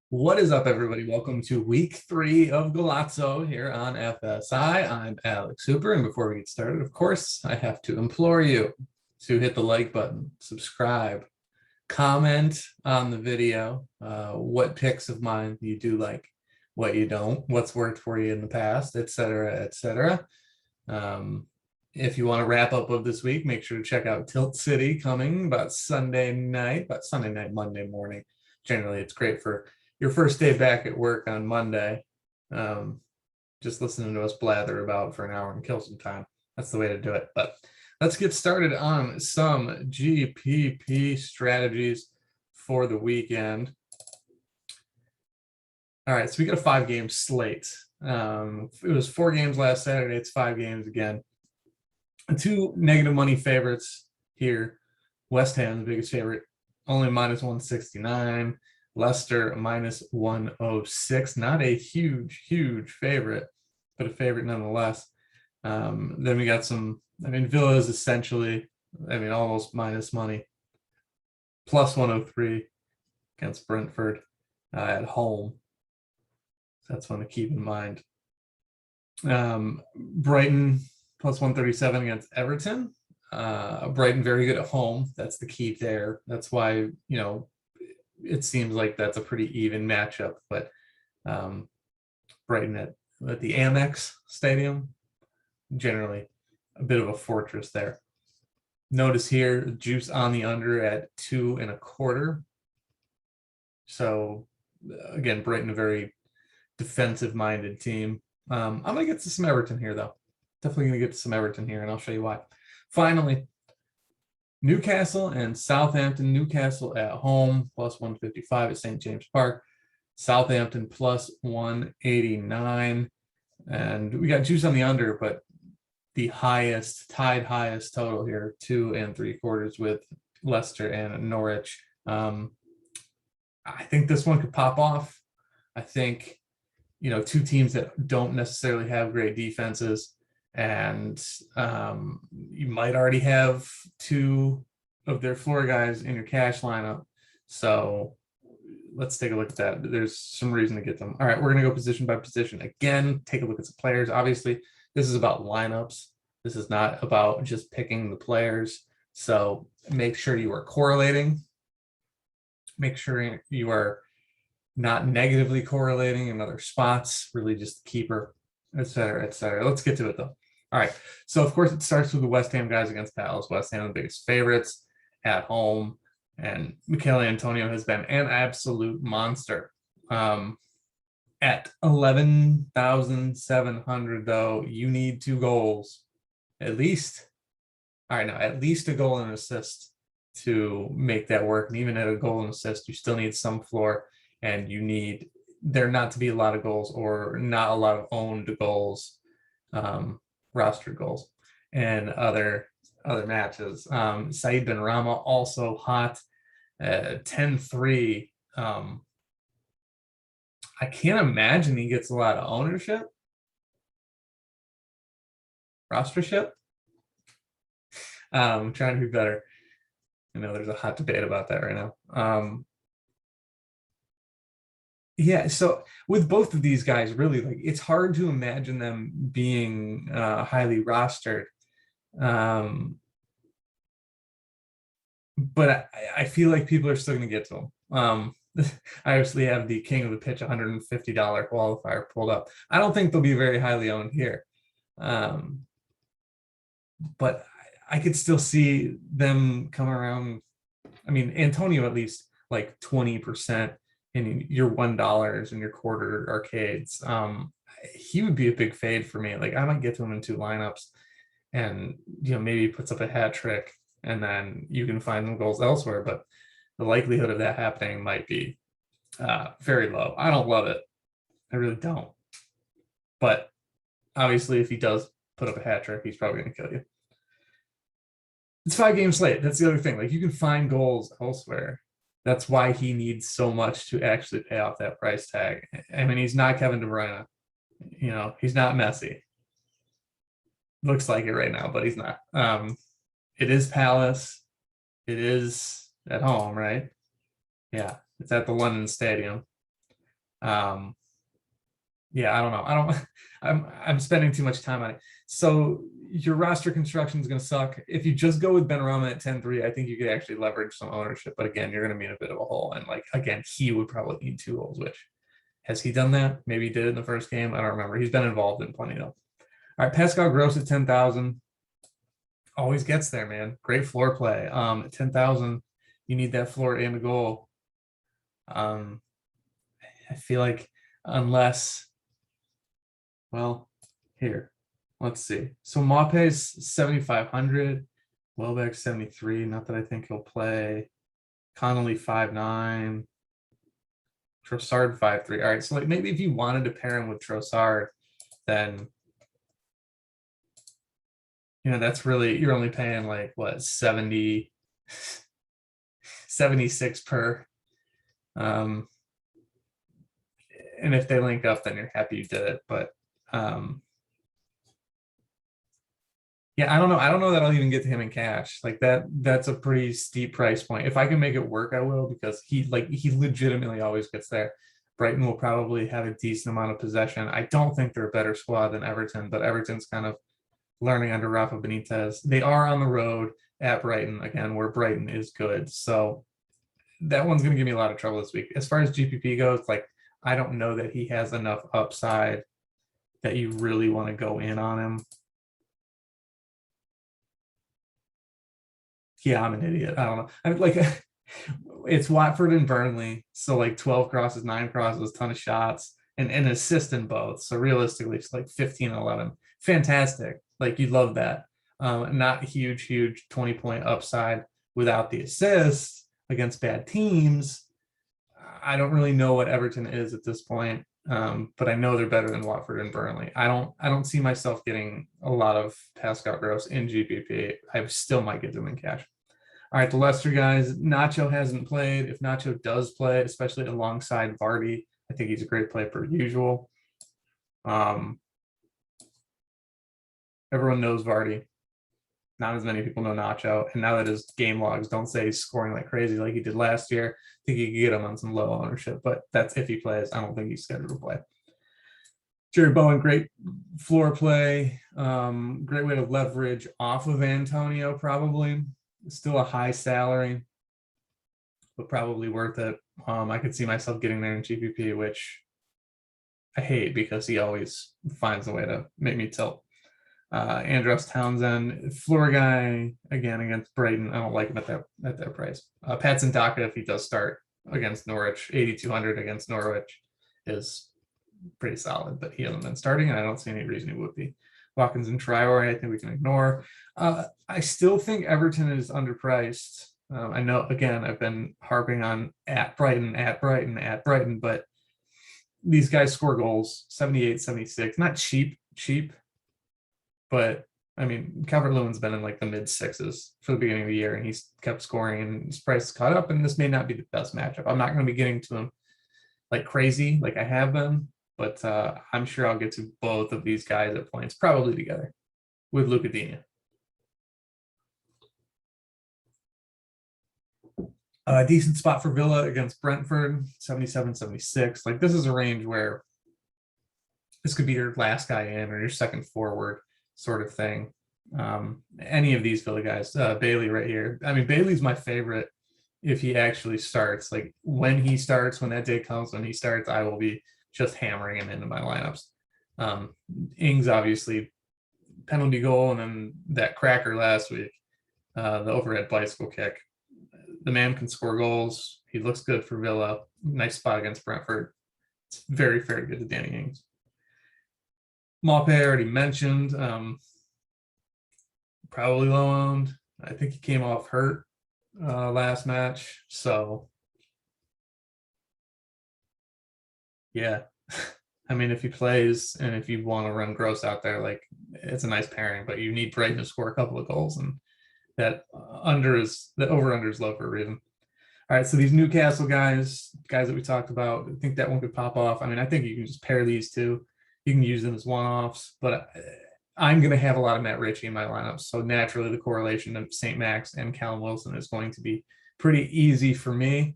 What is up, everybody? Welcome to week 3 of GOALAZO here on FSI. I'm Alex Hooper, and before we get started, of course, I have to implore you to hit the like button, subscribe, comment on the video, what picks of mine you do like, what you don't, what's worked for you in the past, etc., etc. If you want to wrap up of this week, make sure to check out Tilt City coming about Sunday night, Monday morning. Generally, it's great for your first day back at work on Monday. Just listening to us blather about for an hour and kill some time. That's the way to do it. But let's get started on some GPP strategies for the weekend. All right, so we got a 5-game slate. It was 4 games last Saturday. It's 5 games again. 2 negative money favorites here. West Ham, the biggest favorite, only -169. Leicester -106. Not a huge favorite, but a favorite nonetheless. Then we got some, Villa is essentially, almost minus money. +103 against Brentford at home. So that's one to keep in mind. Brighton +137 against Everton. Brighton very good at home. That's the key there. That's why, it seems like that's a pretty even matchup. But Brighton at the Amex Stadium, generally a bit of a fortress there. Notice here, juice on the under at 2.25. So again, Brighton, a very defensive-minded team. I'm going to get to some Everton here, though. Definitely going to get to some Everton here, and I'll show you why. Finally, Newcastle and Southampton. Newcastle at home, +155 at St. James Park. Southampton +189. And we got juice on the under, but the tied highest total here, 2.75 with Leicester and Norwich. I think this one could pop off. I think, 2 teams that don't necessarily have great defenses. And you might already have 2 of their floor guys in your cash lineup. So let's take a look at that. There's some reason to get them. All right, we're going to go position by position. Again, take a look at the players. Obviously, this is about lineups. This is not about just picking the players. So make sure you are correlating. Make sure you are not negatively correlating in other spots, really just the keeper, etc., etc. Let's get to it, though. All right, so of course it starts with the West Ham guys against Palace. West Ham, the biggest favorites at home, and Mikel Antonio has been an absolute monster. At 11,700, though, you need 2 goals, at least. All right, now at least a goal and an assist to make that work. And even at a goal and assist, you still need some floor, and you need there not to be a lot of goals or not a lot of owned goals. Roster goals and other matches. Said Benrahma also hot at 10-3. I can't imagine he gets a lot of ownership. Rostership. I'm trying to be better. There's a hot debate about that right now. Yeah, so with both of these guys, really, it's hard to imagine them being highly rostered. But I feel like people are still going to get to them. I obviously have the king of the pitch $150 qualifier pulled up. I don't think they'll be very highly owned here. But I could still see them come around. Antonio at least 20%. In your $1 and your quarter arcades, he would be a big fade for me. I might get to him in 2 lineups, and maybe he puts up a hat trick, and then you can find them goals elsewhere. But the likelihood of that happening might be very low. I don't love it. I really don't. But obviously, if he does put up a hat trick, he's probably going to kill you. It's 5-game slate. That's the other thing. You can find goals elsewhere. That's why he needs so much to actually pay off that price tag. He's not Kevin De Bruyne. He's not Messi. Looks like it right now, but he's not. It is Palace. It is at home, right? Yeah, it's at the London Stadium. Yeah, I don't know. I'm spending too much time on it. So your roster construction is going to suck. If you just go with Benrahma at 10-3, I think you could actually leverage some ownership. But again, you're going to be in a bit of a hole. And like, again, he would probably need 2 goals, which has he done that? Maybe he did it in the first game. I don't remember. He's been involved in plenty though. All right, Pascal Gross at 10,000. Always gets there, man. Great floor play. At 10,000, you need that floor and a goal. I feel like unless, well, here, let's see. So Maupay's 7,500, Welbeck 73. Not that I think he'll play. Connolly 5'9", Trossard 5'3". All right, so like maybe if you wanted to pair him with Trossard, then that's really, you're only paying like what, 76 per. And if they link up, then you're happy you did it. But yeah, I don't know. I don't know that I'll even get to him in cash. Like that's a pretty steep price point. If I can make it work, I will, because he legitimately always gets there. Brighton will probably have a decent amount of possession. I don't think they're a better squad than Everton, but Everton's kind of learning under Rafa Benitez. They are on the road at Brighton again, where Brighton is good. So that one's going to give me a lot of trouble this week. As far as GPP goes, like I don't know that he has enough upside that you really want to go in on him. Yeah, I'm an idiot. I don't know. I'm like, it's Watford and Burnley. So like 12 crosses, 9 crosses, ton of shots, and an assist in both. So realistically, it's like 15 and 11. Fantastic. Like you'd love that. Not huge 20-point upside without the assists against bad teams. I don't really know what Everton is at this point. But I know they're better than Watford and Burnley. I don't see myself getting a lot of Pascal Gross in GPP. I still might get them in cash. All right, the Leicester guys. Nacho hasn't played. If Nacho does play, especially alongside Vardy, I think he's a great play per usual. Everyone knows Vardy. Not as many people know Nacho. And now that his game logs don't say he's scoring like crazy like he did last year, I think you can get him on some low ownership. But that's if he plays. I don't think he's scheduled to play. Jerry Bowen, great floor play. Great way to leverage off of Antonio, probably. Still a high salary, but probably worth it. I could see myself getting there in GPP, which I hate because he always finds a way to make me tilt. Andros Townsend, floor guy, again against Brighton. I don't like him at that price. Patson Daka, if he does start against Norwich, 8,200 against Norwich is pretty solid, but he hasn't been starting, and I don't see any reason he would be. Watkins and Traore, I think we can ignore. I still think Everton is underpriced. I know, again, I've been harping on at Brighton, but these guys score goals, 78, 76, not cheap, but I mean, Calvert-Lewin's been in like the mid sixes for the beginning of the year, and he's kept scoring, and his price is caught up, and this may not be the best matchup. I'm not going to be getting to him like crazy, like I have been, but I'm sure I'll get to both of these guys at points, probably together with Luca Digne. A decent spot for Villa against Brentford, 77, 76. Like this is a range where this could be your last guy in or your second forward sort of thing. Any of these Villa guys, Bailey right here. I mean, Bailey's my favorite if he actually starts. Like when he starts, when that day comes, when he starts, I will be just hammering him into my lineups. Ings, obviously, penalty goal, and then that cracker last week, the overhead bicycle kick. The man can score goals. He looks good for Villa. Nice spot against Brentford. It's very fair to get to Danny Ings. Maupay, I already mentioned. Probably low owned. I think he came off hurt last match. So, yeah. I mean, if he plays and if you want to run Gross out there, like it's a nice pairing, but you need Brighton to score a couple of goals, and that over-under is low for a reason. All right, so these Newcastle guys that we talked about, I think that one could pop off. I mean, I think you can just pair these two. You can use them as one-offs, but I'm going to have a lot of Matt Ritchie in my lineup, so naturally the correlation of St. Max and Callum Wilson is going to be pretty easy for me.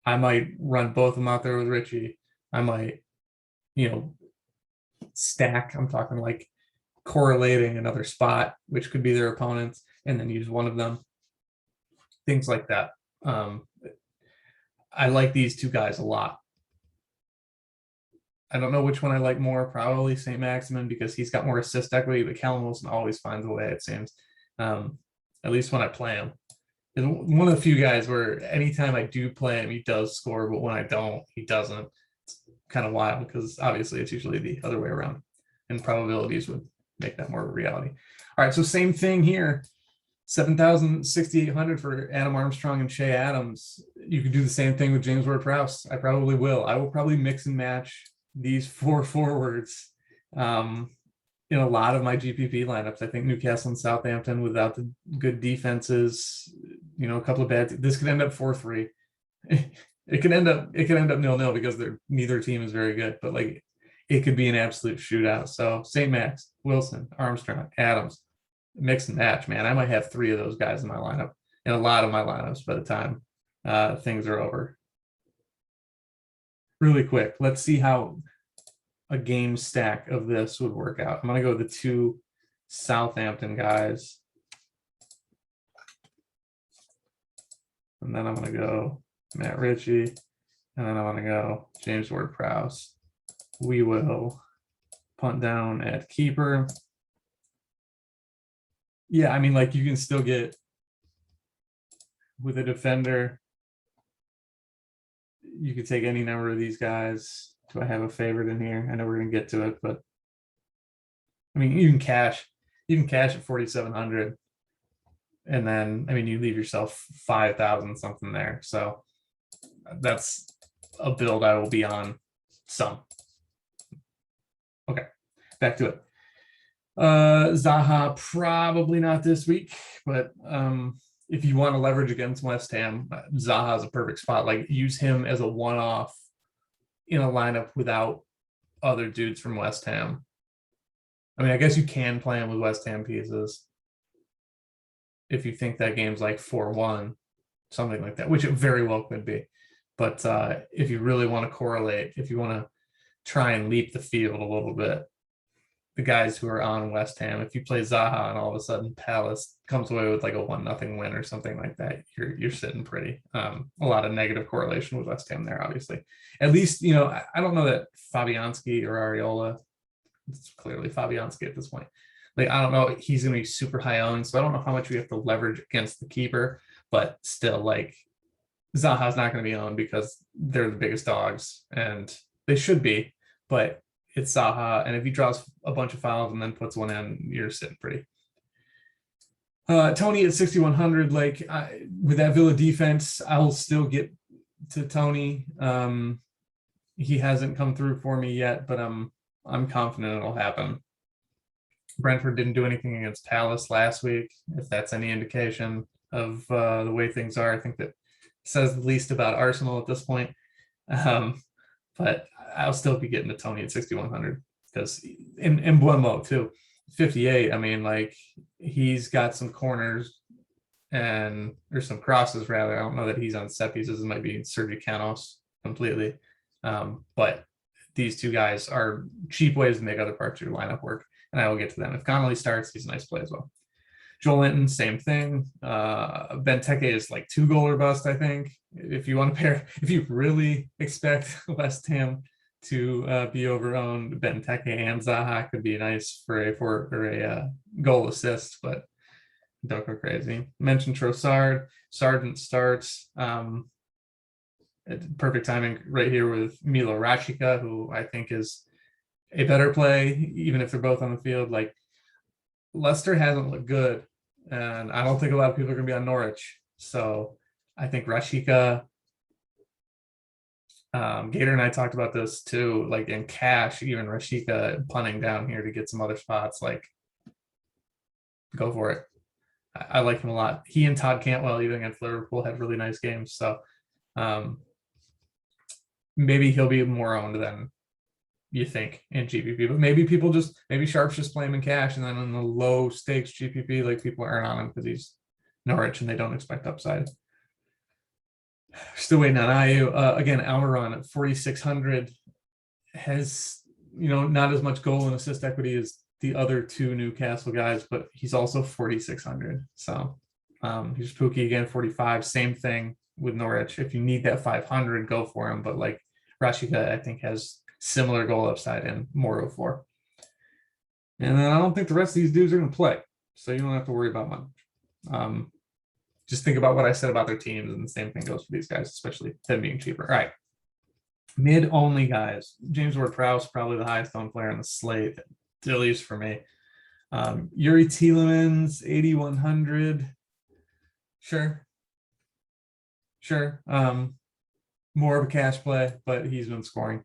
I might run both of them out there with Richie. I might, stack. I'm talking like correlating another spot, which could be their opponents, and then use one of them. Things like that. I like these two guys a lot. I don't know which one I like more. Probably St. Maximin because he's got more assist equity, but Callum Wilson always finds a way, it seems. At least when I play him. And one of the few guys where anytime I do play him, he does score, but when I don't, he doesn't. It's kind of wild because obviously it's usually the other way around, and probabilities would make that more of a reality. All right, so same thing here. 7,600 for Adam Armstrong and Shea Adams. You could do the same thing with James Ward-Prowse. I probably will. I will probably mix and match these 4 forwards in a lot of my GPP lineups. I think Newcastle and Southampton without the good defenses, a couple of bad. This could end up 4-3. It could end up 0-0 because neither team is very good, but like it could be an absolute shootout. So St. Max, Wilson, Armstrong, Adams, mix and match, man. I might have 3 of those guys in my lineup, in a lot of my lineups by the time things are over. Really quick, let's see how a game stack of this would work out. I'm going to go with the 2 Southampton guys. And then I'm going to go Matt Ritchie. And then I'm going to go James Ward-Prowse. We will punt down at keeper. Yeah, I mean, like you can still get with a defender. You could take any number of these guys. Do I have a favorite in here? I know we're going to get to it, but I mean, you can cash at 4,700. And then, I mean, you leave yourself 5,000 something there. So that's a build I will be on some. Okay, back to it. Zaha, probably not this week, but if you want to leverage against West Ham, Zaha is a perfect spot. Like use him as a one-off in a lineup without other dudes from West Ham. I mean, I guess you can play him with West Ham pieces if you think that game's like 4-1, something like that, which it very well could be. But if you really want to correlate, if you want to try and leap the field a little bit, the guys who are on West Ham, if you play Zaha and all of a sudden Palace comes away with like a 1-0 win or something like that, you're sitting pretty. A lot of negative correlation with West Ham there, obviously. At least, I don't know that Fabianski or Areola, it's clearly Fabianski at this point. Like, I don't know, he's going to be super high owned, so I don't know how much we have to leverage against the keeper, but still, like, Zaha's not going to be owned because they're the biggest dogs, and they should be, but it's Zaha, and if he draws a bunch of fouls and then puts one in, you're sitting pretty. Tony at 6,100, like with that Villa defense, I will still get to Tony. He hasn't come through for me yet, but I'm confident it'll happen. Brentford didn't do anything against Palace last week. If that's any indication of the way things are, I think that says the least about Arsenal at this point. But I'll still be getting to Tony at 6,100 because in Mbeumo too, 58. I mean, like he's got some corners and there's some crosses rather. I don't know that he's on set pieces. It might be Sergio Canos completely. But these two guys are cheap ways to make other parts of your lineup work, and I will get to them. If Connolly starts, he's a nice play as well. Joel Linton, same thing. Benteke is like 2 goal or bust, I think. If you want to pair, if you really expect West Ham to be overowned, Benteke and Zaha could be nice for a goal assist, but don't go crazy. Mentioned Trossard. Sargent starts. Perfect timing right here with Milo Rashica, who I think is a better play, even if they're both on the field. Like Leicester hasn't looked good, and I don't think a lot of people are going to be on Norwich. So I think Rashica, Gator and I talked about this too, like in cash, even Rashica punting down here to get some other spots, like go for it. I like him a lot. He and Todd Cantwell, even against Liverpool, had really nice games. So maybe he'll be more owned than you think in GPP, but maybe Sharps just play him in cash, and then in the low stakes GPP, like people aren't on him because he's Norwich and they don't expect upside. Still waiting on IU. Again, Almiron at 4,600 has, not as much goal and assist equity as the other two Newcastle guys, but he's also 4,600. So he's Pookie again, 45. Same thing with Norwich. If you need that 500, go for him. But like Rashica, I think has similar goal upside and more 04. And then I don't think the rest of these dudes are going to play. So you don't have to worry about much. Just think about what I said about their teams, and the same thing goes for these guys, especially them being cheaper. All right. Mid only guys. James Ward-Prowse, probably the highest owned player on the slate, at least for me. Yuri Tielemans, 8,100. Sure. More of a cash play, but he's been scoring.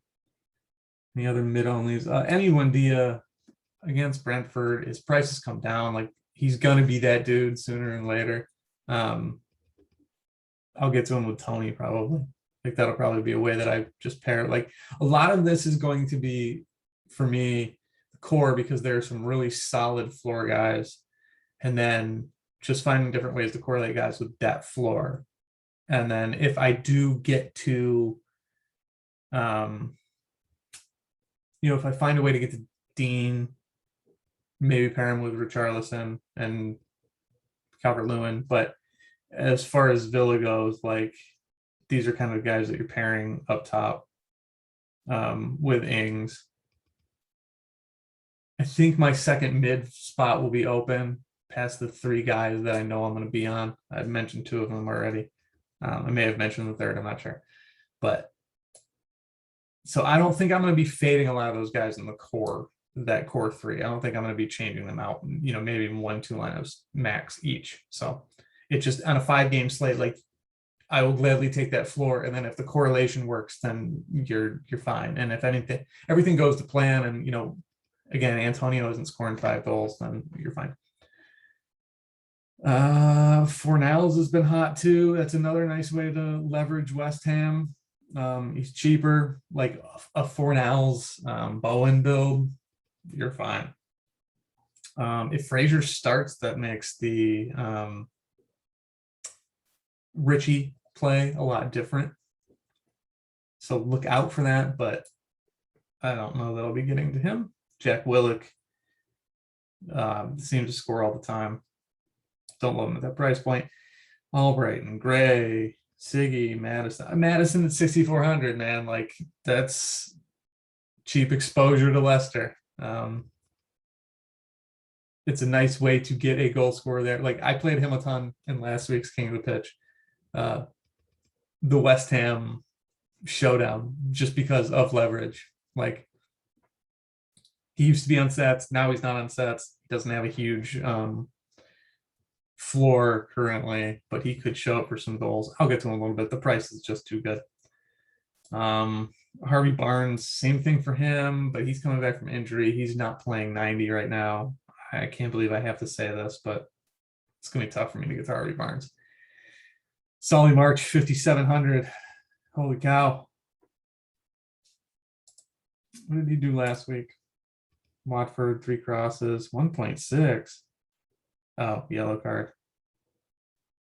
Any other mid onlys? Emi Buendia against Brentford. His prices come down. Like he's gonna be that dude sooner than later. I'll get to him with Tony probably. Like that'll probably be a way that I just pair. Like a lot of this is going to be for me core because there are some really solid floor guys, and then just finding different ways to correlate guys with that floor. And then if I do get to, if I find a way to get to Dean, maybe pair him with Richarlison and Calvert-Lewin. But as far as Villa goes, like these are kind of guys that you're pairing up top with Ings. I think my second mid spot will be open past the three guys that I know I'm going to be on. I've mentioned two of them already. I may have mentioned the third, I'm not sure. But so I don't think I'm going to be fading a lot of those guys in the core, that core three. I don't think I'm going to be changing them out, maybe 1-2 lineups max each. So it's just on a 5-game slate, like I will gladly take that floor. And then if the correlation works, then you're fine. And if anything, everything goes to plan and, again, Antonio isn't scoring 5 goals, then you're fine. Fornals has been hot too. That's another nice way to leverage West Ham. He's cheaper, like a Fornals Bowen build, you're fine. If Frazier starts, that makes the Richie play a lot different. So look out for that, but I don't know that I'll be getting to him. Jack Willock seems to score all the time. Don't love him at that price point. Albrighton, Gray, Siggy, Madison at 6,400, man. Like that's cheap exposure to Leicester. It's a nice way to get a goal scorer there. Like I played him a ton in last week's King of the Pitch. The West Ham showdown just because of leverage. Like he used to be on sets. Now he's not on sets. He doesn't have a huge floor currently, but he could show up for some goals. I'll get to him a little bit. The price is just too good. Harvey Barnes, same thing for him, but he's coming back from injury. He's not playing 90 right now. I can't believe I have to say this, but it's going to be tough for me to get to Harvey Barnes. Solly March, 5,700. Holy cow. What did he do last week? Watford, 3 crosses, 1.6. Oh, yellow card.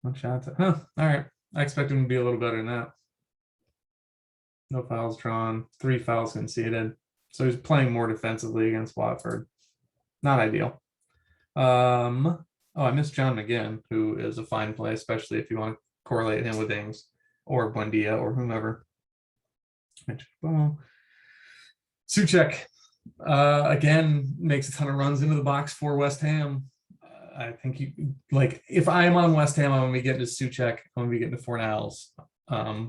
1 shot. All right. I expect him to be a little better than that. No fouls drawn, 3 fouls conceded. So he's playing more defensively against Watford. Not ideal. Oh, I missed John McGinn, who is a fine play, especially if you want to correlate him with Ings or Buendia or whomever. Souček, again, makes a ton of runs into the box for West Ham. I think if I'm on West Ham, I'm going to be getting to Souček. I'm going to be getting to Fornals,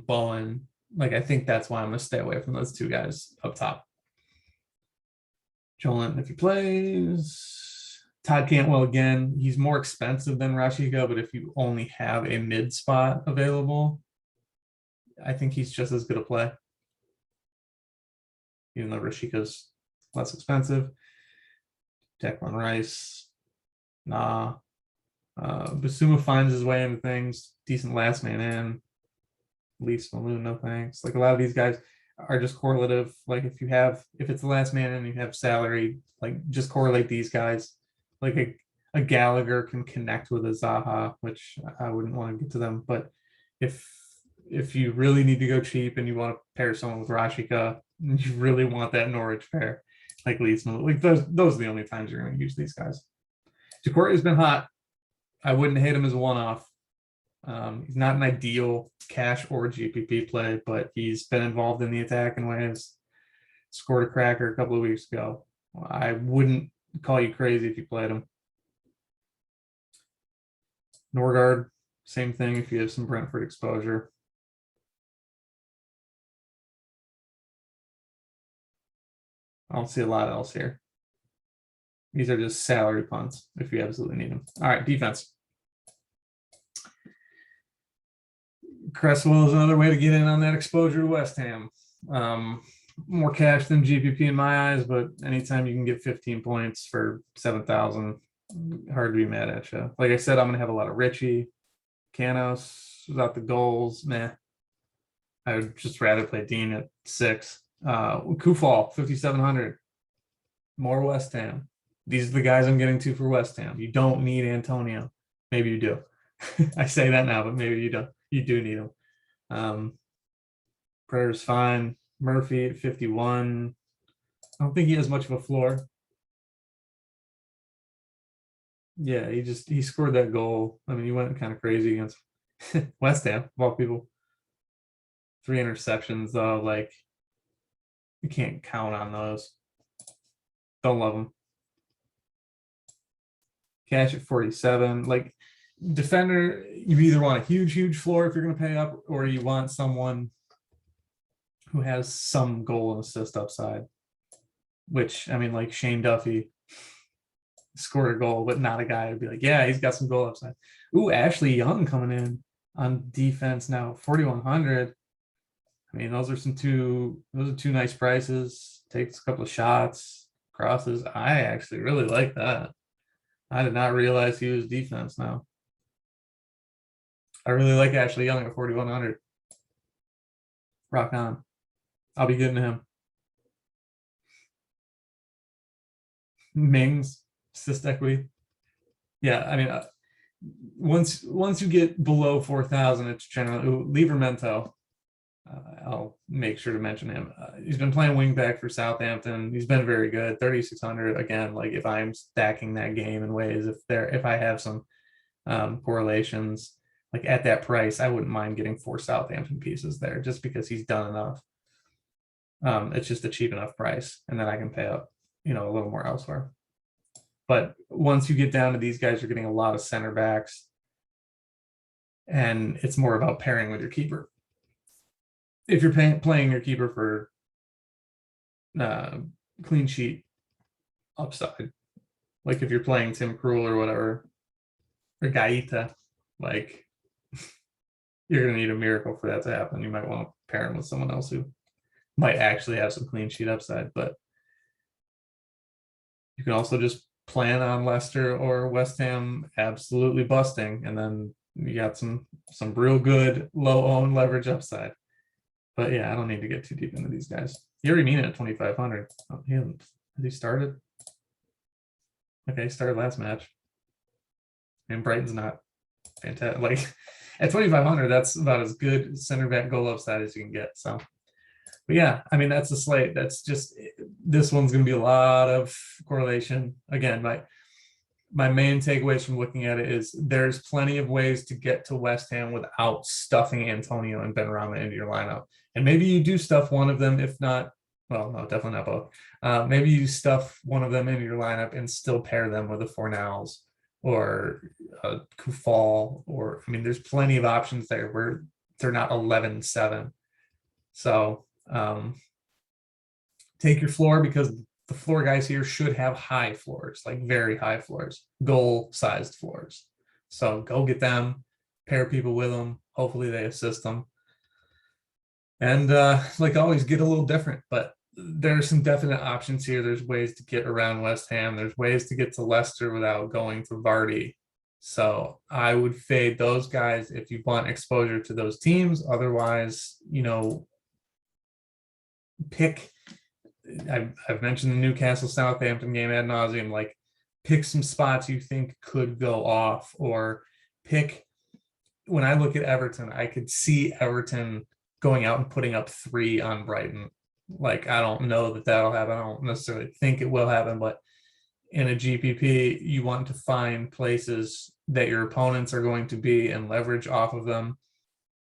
Bowen. Like, I think that's why I'm going to stay away from those two guys up top. Jolan, if he plays. Todd Cantwell, again, he's more expensive than Rashica, but if you only have a mid spot available, I think he's just as good a play. Even though Rashica's less expensive. Declan Rice. Nah. Basuma finds his way into things. Decent last man in. Leafs Maloon, no thanks. Like a lot of these guys are just correlative. Like if it's the last man in, you have salary, like just correlate these guys. Like a Gallagher can connect with a Zaha, which I wouldn't want to get to them. But if if you really need to go cheap and you want to pair someone with Rashika, you really want that Norwich pair, like Leedsman. Like those are the only times you're going to use these guys. Jacory has been hot. I wouldn't hate him as a one-off. He's not an ideal cash or GPP play, but he's been involved in the attack in ways. Scored a cracker a couple of weeks ago. I wouldn't call you crazy if you played him. Norgard, same thing if you have some Brentford exposure. I don't see a lot else here. These are just salary punts if you absolutely need them. All right, defense. Cresswell is another way to get in on that exposure to West Ham. More cash than GPP in my eyes, but anytime you can get 15 points for 7,000, hard to be mad at you. Like I said, I'm going to have a lot of Richie, Canos without the goals. Meh. I would just rather play Dean at 6. Kufal, 5,700. More West Ham. These are the guys I'm getting to for West Ham. You don't need Antonio. Maybe you do. I say that now, but maybe you don't. You do need him. Prayer's fine. Murphy at 51. I don't think he has much of a floor. Yeah, he scored that goal. I mean, he went kind of crazy against West Ham, of all people. 3 interceptions, though. Like, you can't count on those. Don't love them. Cash at 47. Like, defender, you either want a huge floor if you're going to pay up, or you want someone who has some goal and assist upside, which, I mean, like Shane Duffy scored a goal, but not a guy who'd be like, yeah, he's got some goal upside. Ooh, Ashley Young coming in on defense now, 4,100. I mean, those are two nice prices. Takes a couple of shots, crosses. I actually really like that. I did not realize he was defense now. I really like Ashley Young at 4,100. Rock on. I'll be getting him. Mings, assist equity. Yeah, I mean, once you get below 4,000, it's generally Livramento. I'll make sure to mention him. He's been playing wing back for Southampton. He's been very good. 3,600 again. Like if I'm stacking that game in ways, if I have some correlations, like at that price, I wouldn't mind getting 4 Southampton pieces there, just because he's done enough. It's just a cheap enough price, and then I can pay up, a little more elsewhere. But once you get down to these guys, you're getting a lot of center backs, and it's more about pairing with your keeper. If you're playing your keeper for clean sheet upside, like if you're playing Tim Krul or whatever, or Gaeta, like you're going to need a miracle for that to happen. You might want to pair him with someone else who might actually have some clean sheet upside, but you can also just plan on Leicester or West Ham absolutely busting, and then you got some real good low owned leverage upside. But yeah, I don't need to get too deep into these guys. Yuri Mina at 2,500. Oh, has he started? Okay, he started last match. And Brighton's not fantastic. Like at 2,500, that's about as good center back goal upside as you can get. So, but yeah, I mean, that's the slate. That's just, this one's going to be a lot of correlation. Again, my main takeaways from looking at it is there's plenty of ways to get to West Ham without stuffing Antonio and Benrahma into your lineup. And maybe you do stuff one of them, if not, well, no, definitely not both. Maybe you stuff one of them into your lineup and still pair them with a Fornals or a Kufal, or, I mean, there's plenty of options there where they're not 11-7. So take your floor, because the floor guys here should have high floors, like very high floors, goal-sized floors. So go get them, pair people with them. Hopefully they assist them. And like always, get a little different, but there are some definite options here. There's ways to get around West Ham. There's ways to get to Leicester without going to Vardy. So I would fade those guys if you want exposure to those teams. Otherwise, pick. I've mentioned the Newcastle Southampton game ad nauseum. Like, pick some spots you think could go off, or pick when I look at Everton, I could see Everton going out and putting up 3 on Brighton. Like, I don't know that that'll happen. I don't necessarily think it will happen, but in a GPP, you want to find places that your opponents are going to be and leverage off of them.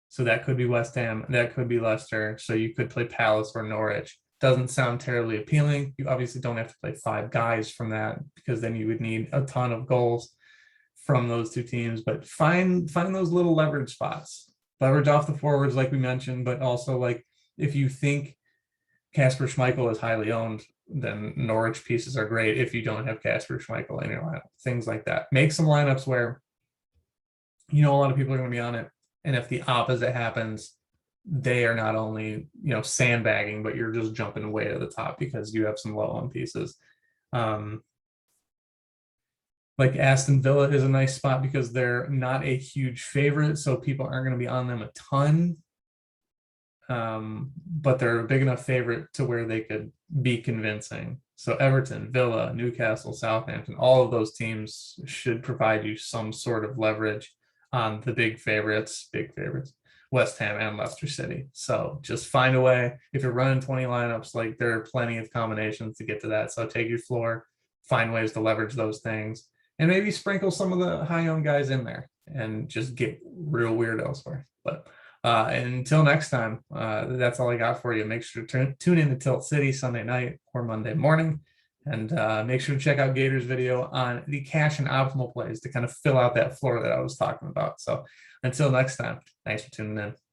So that could be West Ham, that could be Leicester. So you could play Palace or Norwich. Doesn't sound terribly appealing. You obviously don't have to play 5 guys from that, because then you would need a ton of goals from those 2 teams. But find those little leverage spots. Leverage off the forwards, like we mentioned, but also, like, if you think Kasper Schmeichel is highly owned, then Norwich pieces are great if you don't have Kasper Schmeichel in your lineup. Things like that. Make some lineups where a lot of people are going to be on it. And if the opposite happens, they are not only, sandbagging, but you're just jumping way to the top because you have some low on pieces. Like Aston Villa is a nice spot because they're not a huge favorite, so people aren't going to be on them a ton. But they're a big enough favorite to where they could be convincing. So Everton, Villa, Newcastle, Southampton, all of those teams should provide you some sort of leverage on the big favorites, West Ham and Leicester City. So just find a way. If you're running 20 lineups, like, there are plenty of combinations to get to that. So take your floor, find ways to leverage those things, and maybe sprinkle some of the high-owned guys in there and just get real weird elsewhere. But until next time, that's all I got for you. Make sure to tune in to Tilt City Sunday night or Monday morning. And make sure to check out Gator's video on the cash and optimal plays to kind of fill out that floor that I was talking about. So until next time, thanks for tuning in.